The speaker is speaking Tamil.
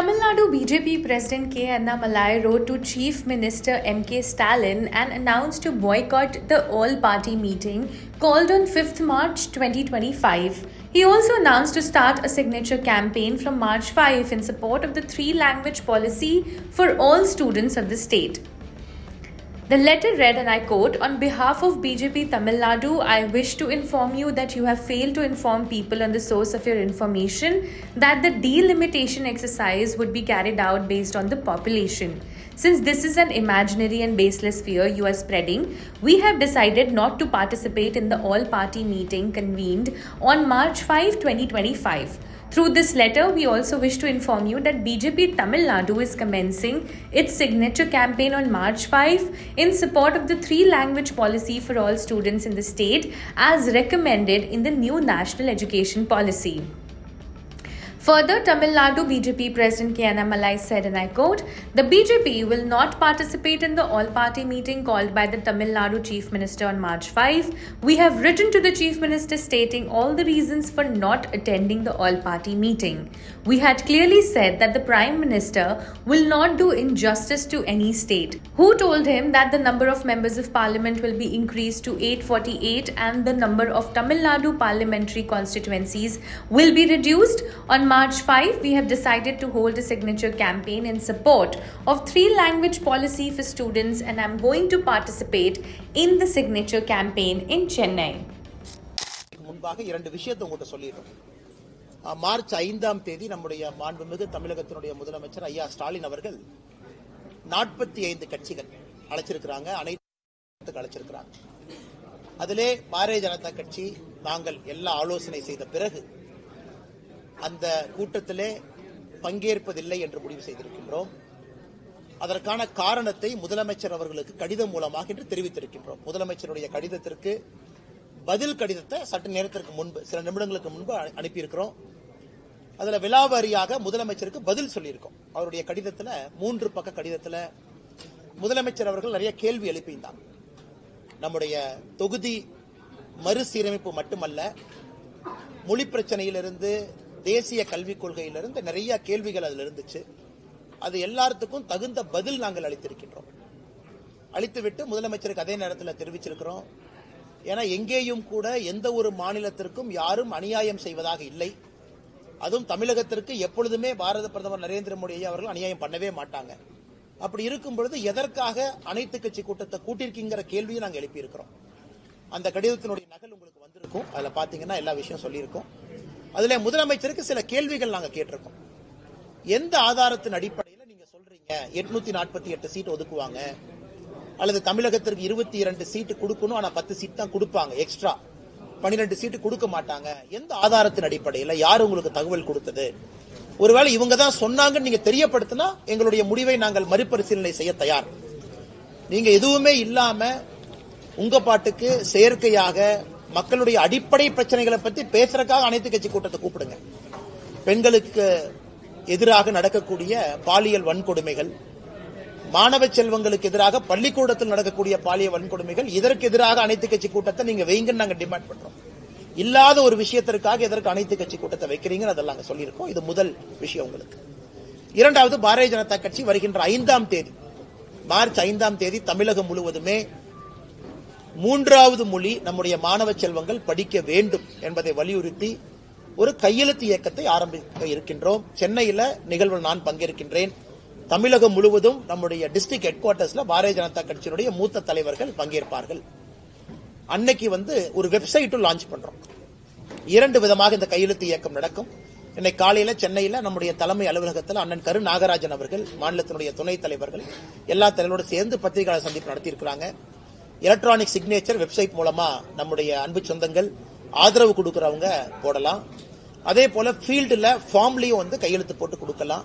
Tamil Nadu BJP President K. Annamalai wrote to Chief Minister M.K. Stalin and announced to boycott the all-party meeting called on 5th March 2025. He also announced to start a signature campaign from March 5 in support of the three-language policy for all students of the state. The letter read, and I quote, "On behalf of BJP Tamil Nadu, I wish to inform you that you have failed to inform people on the source of your information that the delimitation exercise would be carried out based on the population. Since this is an imaginary and baseless fear you are spreading, we have decided not to participate in the all-party meeting convened on March 5, 2025. Through this letter, we also wish to inform you that BJP Tamil Nadu is commencing its signature campaign on March 5 in support of the three-language policy for all students in the state as recommended in the new National Education Policy." Further, Tamil Nadu BJP President K. Annamalai said, and I quote, "The BJP will not participate in the all-party meeting called by the Tamil Nadu Chief Minister on March 5. We have written to the Chief Minister stating all the reasons for not attending the all-party meeting. We had clearly said that the Prime Minister will not do injustice to any state. Who told him that the number of members of Parliament will be increased to 848 and the number of Tamil Nadu parliamentary constituencies will be reduced? On March 5, we have decided to hold a signature campaign in support of three-language policy for students, and I'm going to participate in the signature campaign in Chennai." முன்பாக இரண்டு விஷயத்தை உங்கள்கிட்ட சொல்லிடுறோம். மார்ச் 5ஆம் தேதி நம்முடைய மாண்புமிகு தமிழகத்தினுடைய முதலமைச்சர் ஐயா ஸ்டாலின் அவர்கள் 45 கட்சிகள் அழைச்சிருக்கிறாங்க, அனைத்து அழைச்சிருக்கிறாங்க. அதிலே பாரதிய ஜனதா கட்சி நாங்கள் எல்லா ஆலோசனை செய்த பிறகு அந்த கூட்டத்திலே பங்கேற்பதில்லை என்று முடிவு செய்திருக்கின்றோம். அதற்கான காரணத்தை முதலமைச்சர் அவர்களுக்கு கடிதம் மூலமாக என்று தெரிவித்திருக்கின்றோம். முதலமைச்சருடைய கடிதத்திற்கு பதில் கடிதத்தை சற்று நேரத்திற்கு முன்பு, சில நிமிடங்களுக்கு முன்பு அனுப்பியிருக்கிறோம். அதுல விலாவாரியாக முதலமைச்சருக்கு பதில் சொல்லியிருக்கோம். அவருடைய கடிதத்துல 3 பக்க கடிதத்துல முதலமைச்சர் அவர்கள் நிறைய கேள்வி எழுப்பியிருந்தாங்க. நம்முடைய தொகுதி மறுசீரமைப்பு மட்டுமல்ல, மொழி பிரச்சனையிலிருந்து, தேசிய கல்விக் கொள்கையிலிருந்து நிறைய கேள்விகள் அதில் இருந்துச்சு. அது எல்லாத்துக்கும் தகுந்த பதில் நாங்கள் அளித்திருக்கின்றோம். அளித்துவிட்டு முதலமைச்சருக்கு அதே நேரத்தில் தெரிவிச்சிருக்கிறோம். ஏன்னா எங்கேயும் கூட எந்த ஒரு மாநிலத்திற்கும் யாரும் அநியாயம் செய்வதாக இல்லை. அதுவும் தமிழகத்திற்கு எப்பொழுதுமே பாரத பிரதமர் நரேந்திர மோடி அவர்கள் அநியாயம் பண்ணவே மாட்டாங்க. அப்படி இருக்கும் பொழுது எதற்காக அனைத்து கட்சி கூட்டத்தை கூட்டிருக்கிற கேள்வியை நாங்கள் எழுப்பியிருக்கிறோம். அந்த கடிதத்தினுடைய நகல் உங்களுக்கு வந்திருக்கும். அதுல பாத்தீங்கன்னா எல்லா விஷயம் சொல்லியிருக்கோம். அதுல முதலமைச்சருக்கு சில கேள்விகள் நாங்க கேட்டிருக்கோம். எந்த ஆதாரத்தின் அடிப்படையில் நீங்க சொல்றீங்க 848 சீட் ஒதுக்குவாங்க, அல்லது தமிழகத்திற்கு 22 சீட்டு கொடுக்கணும், ஆனா 10 சீட் தான் கொடுப்பாங்க, எக்ஸ்ட்ரா 12 சீட்டு கொடுக்க மாட்டாங்க. எந்த ஆதாரத்தின் அடிப்படையில், யார் உங்களுக்கு தகவல் கொடுத்தது? ஒருவேளை இவங்க தான் சொன்னாங்கன்னு நீங்க தெரியப்படுத்தினா எங்களுடைய முடிவை நாங்கள் மறுபரிசீலனை செய்ய தயார். நீங்க எதுவுமே இல்லாம உங்க பாட்டுக்கு செயற்கையாக மக்களுடைய அடிப்படை பிரச்சனைகளை பத்தி பேசுறதுக்காக அனைத்து கட்சி கூட்டத்தை கூப்பிடுங்க. பெண்களுக்கு எதிராக நடக்கக்கூடிய பாலியல் வன்கொடுமைகள், மாணவ செல்வங்களுக்கு எதிராக பள்ளிக்கூடத்தில் நடக்கக்கூடிய பாலியல் வன்கொடுமைகள், இதற்கு எதிராக அனைத்து கட்சி கூட்டத்தை நீங்க வைங்கன்னு நாங்க டிமாண்ட் பண்றோம். இல்லாத ஒரு விஷயத்திற்காக எதற்கு அனைத்து கட்சி கூட்டத்தை வைக்கிறீங்க, அதெல்லாம் நாங்க சொல்லியிருக்கோம். இது முதல் விஷயம் உங்களுக்கு. இரண்டாவது, பாரதிய ஜனதா கட்சி வருகின்ற 5ஆம் தேதி, மார்ச் 5ஆம் தேதி தமிழகம் முழுவதுமே 3வது மொழி நம்முடைய மாணவ செல்வங்கள் படிக்க வேண்டும் என்பதை வலியுறுத்தி ஒரு கையெழுத்து இயக்கத்தை ஆரம்பிக்க இருக்கின்றோம். சென்னையில நிகழ்வில் நான் பங்கேற்கின்றேன். தமிழகம் முழுவதும் நம்முடைய டிஸ்ட்ரிக்ட் ஹெட் குவார்டர்ஸ்ல பாரதிய ஜனதா கட்சியினுடைய மூத்த தலைவர்கள் பங்கேற்பார்கள். அன்னைக்கு ஒரு வெப்சைட்டும் லான்ச் பண்றோம். 2 விதமாக இந்த கையெழுத்து இயக்கம் நடக்கும். இன்னைக்கு காலையில சென்னையில நம்முடைய தலைமை அலுவலகத்தில் அண்ணன் கரு நாகராஜன் அவர்கள், மாநிலத்தினுடைய துணைத் தலைவர்கள், எல்லா தலைவரோடு சேர்ந்து பத்திரிகையாளர் சந்திப்பு நடத்தியிருக்கிறாங்க. எலக்ட்ரானிக் சிக்னேச்சர் வெப்சைட் மூலமா நம்முடைய அன்பு சொந்தங்கள் ஆதரவு கொடுக்கறவங்க போடலாம். அதே போல ஃபீல்டுல ஃபார்ம்லயும் கையெழுத்து போட்டு கொடுக்கலாம்.